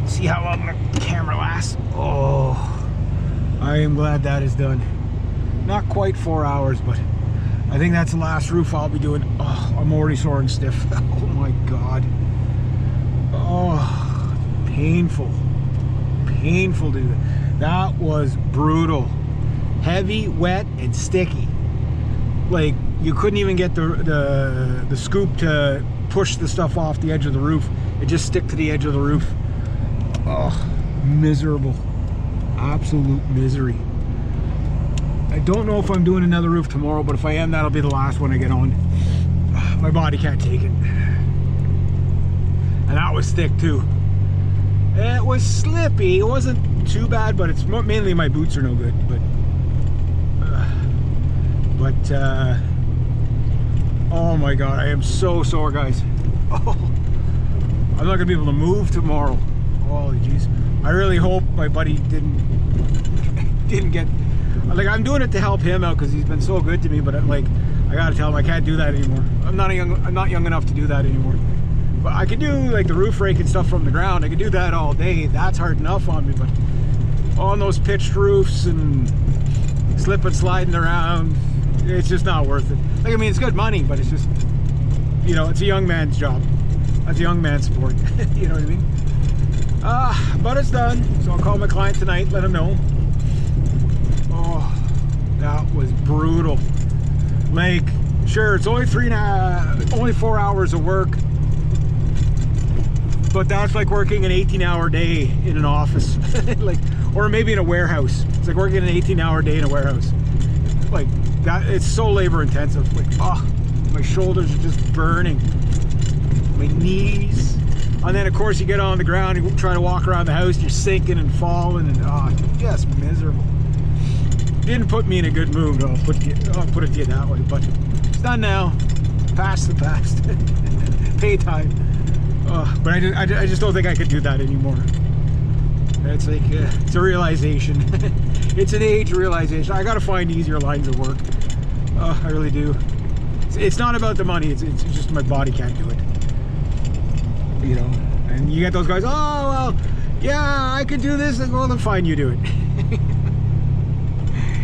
See how long the camera lasts. Oh, I am glad that is done. Not quite 4 hours, but I think that's the last roof I'll be doing. Oh, I'm already sore and stiff. Oh my God. Oh, painful. Painful to do that. That was brutal. Heavy, wet, and sticky. Like, you couldn't even get the scoop to push the stuff off the edge of the roof. It just stick to the edge of the roof. Oh, miserable. Absolute misery. I don't know if I'm doing another roof tomorrow, but if I am, that'll be the last one I get on. My body can't take it. And that was thick too. It was slippy. It wasn't too bad, but it's mainly my boots are no good. But oh my God, I am so sore, guys. Oh, I'm not gonna be able to move tomorrow. Holy jeez. I really hope my buddy didn't get, like, I'm doing it to help him out because he's been so good to me, but like, I gotta tell him I can't do that anymore. I'm not young enough to do that anymore. But I can do like the roof rake and stuff from the ground. I can do that all day. That's hard enough on me, but on those pitched roofs and slip and sliding around, it's just not worth it. Like, I mean, it's good money, but it's just, you know, it's a young man's job. That's a young man's sport. You know what I mean? But it's done. So I'll call my client tonight, let him know. Oh, that was brutal. Like, sure, it's only 4 hours of work, but that's like working an 18-hour day in an office. Like, or maybe in a warehouse. It's like working an 18-hour day in a warehouse. Like that, it's so labor intensive. Like, oh, my shoulders are just burning, my knees, and then of course you get on the ground and try to walk around the house, you're sinking and falling, and oh, just miserable. Didn't put me in a good mood. I'll put it to you that way. But it's done now. Past the past. Pay time. But I just don't think I could do that anymore. It's like, it's a realization. It's an age realization. I gotta find easier lines of work. I really do. It's not about the money. It's just my body can't do it. You know. And you get those guys. Oh well, yeah, I could do this. Well, then fine, you do it.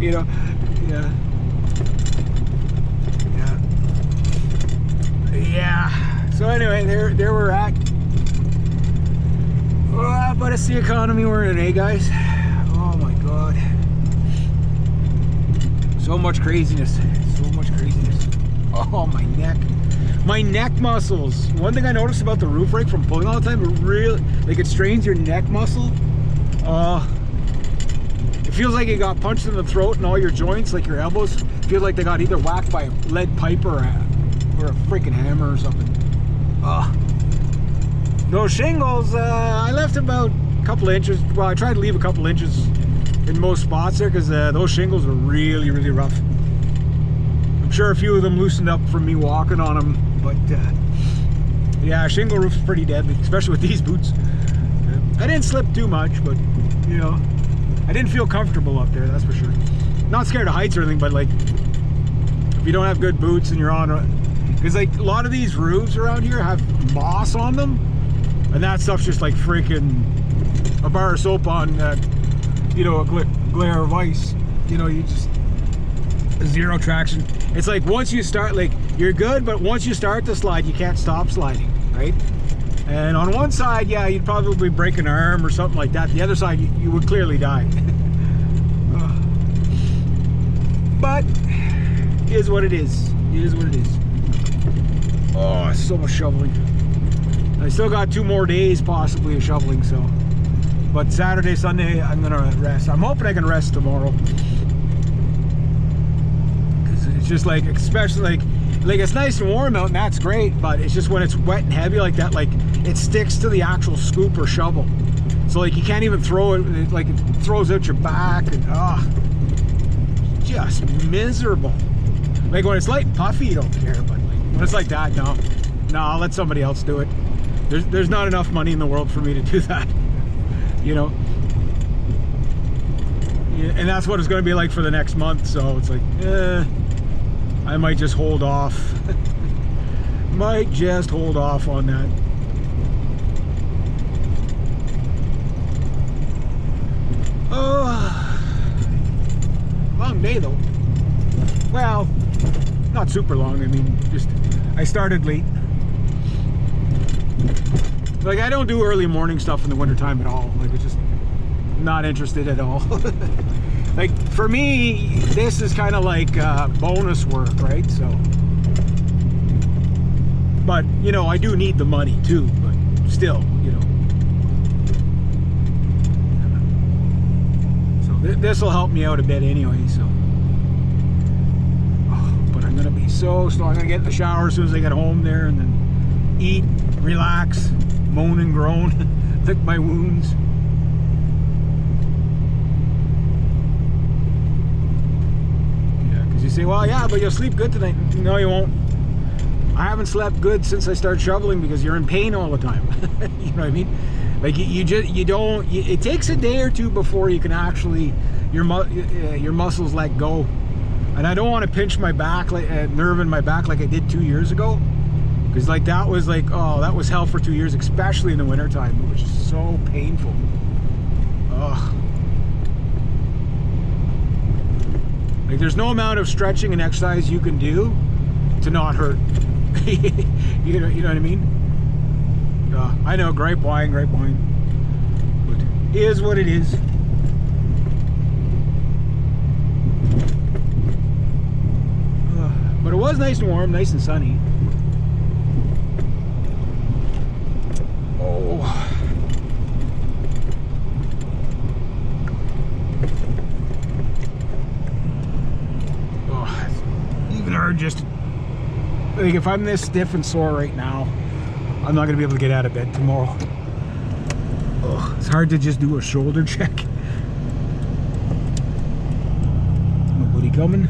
You know. Yeah. Yeah. So anyway, there we're at. But it's the economy we're in, eh, guys? Oh my God. So much craziness. So much craziness. Oh, my neck. My neck muscles. One thing I noticed about the roof rake from pulling all the time, it really, like, it strains your neck muscle. It feels like you got punched in the throat, and all your joints, like your elbows, feel like they got either whacked by a lead pipe or a freaking hammer or something. Those shingles, I left about a couple of inches. Well, I tried to leave a couple inches in most spots there because those shingles were really, really rough. I'm sure a few of them loosened up from me walking on them, but yeah, shingle roof is pretty deadly, especially with these boots. I didn't slip too much, but you know, I didn't feel comfortable up there, that's for sure. Not scared of heights or anything, but like, if you don't have good boots and you're on because like a lot of these roofs around here have moss on them, and that stuff's just like freaking a bar of soap on, you know, a glare of ice. You know, you just zero traction. It's like once you start, like, you're good, but once you start to slide, you can't stop sliding, right? And on one side, yeah, you'd probably break an arm or something like that. The other side, you would clearly die. But it is what it is. It is what it is. Oh, so much shoveling. I still got 2 more days possibly of shoveling, so. But Saturday, Sunday, I'm gonna rest. I'm hoping I can rest tomorrow. Cause it's just like, especially like it's nice and warm out and that's great, but it's just when it's wet and heavy like that, like it sticks to the actual scoop or shovel. So like you can't even throw it, like it throws out your back, and just miserable. Like when it's light and puffy, you don't care, but like when it's like that, no, I'll let somebody else do it. There's not enough money in the world for me to do that, you know. Yeah, and that's what it's going to be like for the next month. So it's like, I might just hold off. Might just hold off on that. not super long. I mean, just I started late. Like, I don't do early morning stuff in the wintertime at all. Like, it's just not interested at all. Like, for me, this is kind of like bonus work, right? So, but you know, I do need the money too, but still, you know. So this will help me out a bit anyway, so. But I'm gonna be so slow. I'm gonna get in the shower as soon as I get home there, and then eat, relax, moan and groan, lick my wounds. Yeah, because you say, well, yeah, but you'll sleep good tonight. No, you won't. I haven't slept good since I started shoveling because you're in pain all the time. You know what I mean? Like, you don't. It takes a day or two before you can actually your muscles let go. And I don't want to pinch my back, like nerve in my back, like I did 2 years ago. Because like that was like, oh, that was hell for 2 years, especially in the wintertime. It was just so painful. Ugh. Like, there's no amount of stretching and exercise you can do to not hurt. you know what I mean? I know, gripe wine, but it is what it is. But it was nice and warm, nice and sunny. Oh. Oh, it's even hard just, like, if I'm this stiff and sore right now, I'm not gonna be able to get out of bed tomorrow. Oh, it's hard to just do a shoulder check. Nobody coming?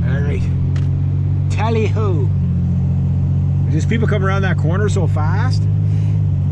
All right. Tally-ho. Just people come around that corner so fast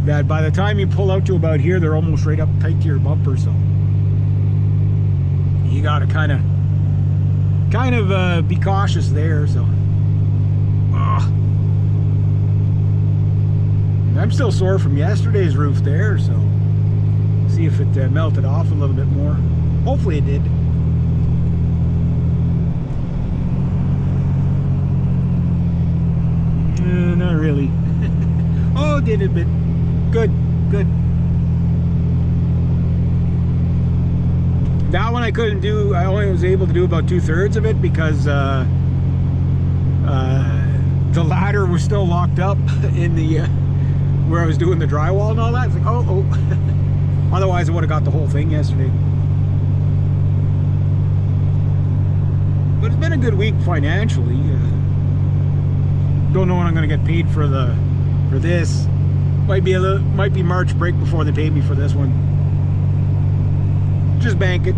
that by the time you pull out to about here, they're almost right up tight to your bumper. So you gotta kind of be cautious there. So I'm still sore from yesterday's roof there. So see if it melted off a little bit more. Hopefully it did. Not really. Oh, did a bit. Good. That one I couldn't do. I only was able to do about 2/3 of it because the ladder was still locked up in the where I was doing the drywall and all that. It's like, oh. Otherwise, I would have got the whole thing yesterday. But it's been a good week financially. Don't know when I'm going to get paid for this. Might be March break before they pay me for this one. Just bank it.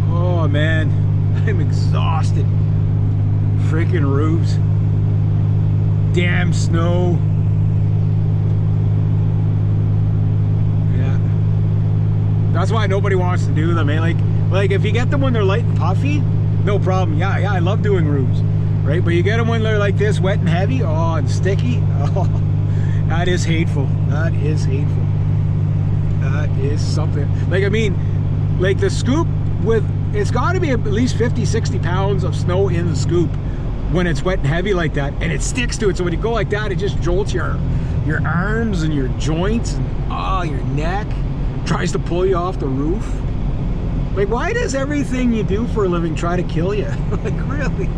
Oh man, I'm exhausted. Freaking roofs. Damn snow. Yeah. That's why nobody wants to do them, eh? Like if you get them when they're light and puffy, no problem. Yeah, I love doing roofs, right? But you get them when they're like this, wet and heavy, oh, and sticky. Oh, that is hateful. That is something. Like, I mean, like the scoop it's got to be at least 50-60 pounds of snow in the scoop when it's wet and heavy like that, and it sticks to it. So when you go like that, it just jolts your arms and your joints and your neck. Tries to pull you off the roof. Like, why does everything you do for a living try to kill you? Like, really?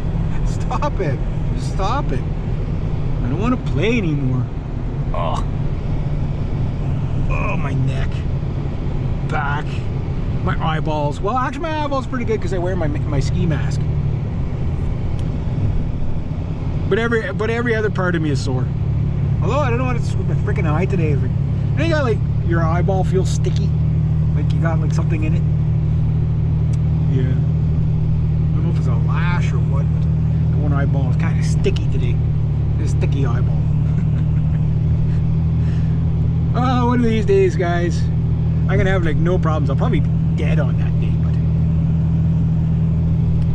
Stop it. Just stop it. I don't want to play anymore. Oh, my neck. Back. My eyeballs. Well, actually, my eyeballs pretty good because I wear my ski mask. But every other part of me is sore. Although, I don't know what it's with my freaking eye today. You got, like, your eyeball feels sticky. Like you got, like, something in it. Yeah. I don't know if it's a lash or what, but one eyeball is kind of sticky today. It's a sticky eyeball. Oh, one of these days, guys, I'm gonna have, like, no problems. I'll probably be dead on that day,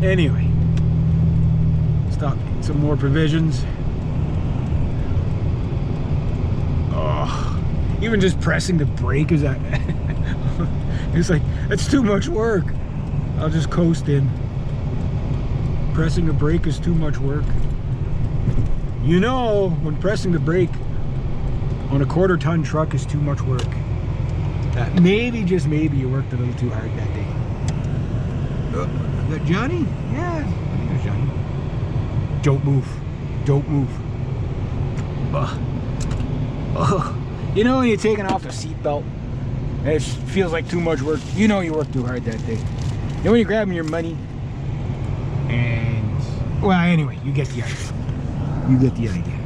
but anyway. Stop eating some more provisions. Oh, even just pressing the brake is that It's like, that's too much work. I'll just coast in. Pressing the brake is too much work. You know, when pressing the brake on a 1/4 ton truck is too much work. Maybe, just maybe, you worked a little too hard that day. Is that Johnny? Yeah, I think that's Johnny. Don't move. Don't move. You know when you're taking off the seatbelt, it feels like too much work. You know you worked too hard that day. Then when you're grabbing your money, and well, anyway, you get the idea. You get the idea.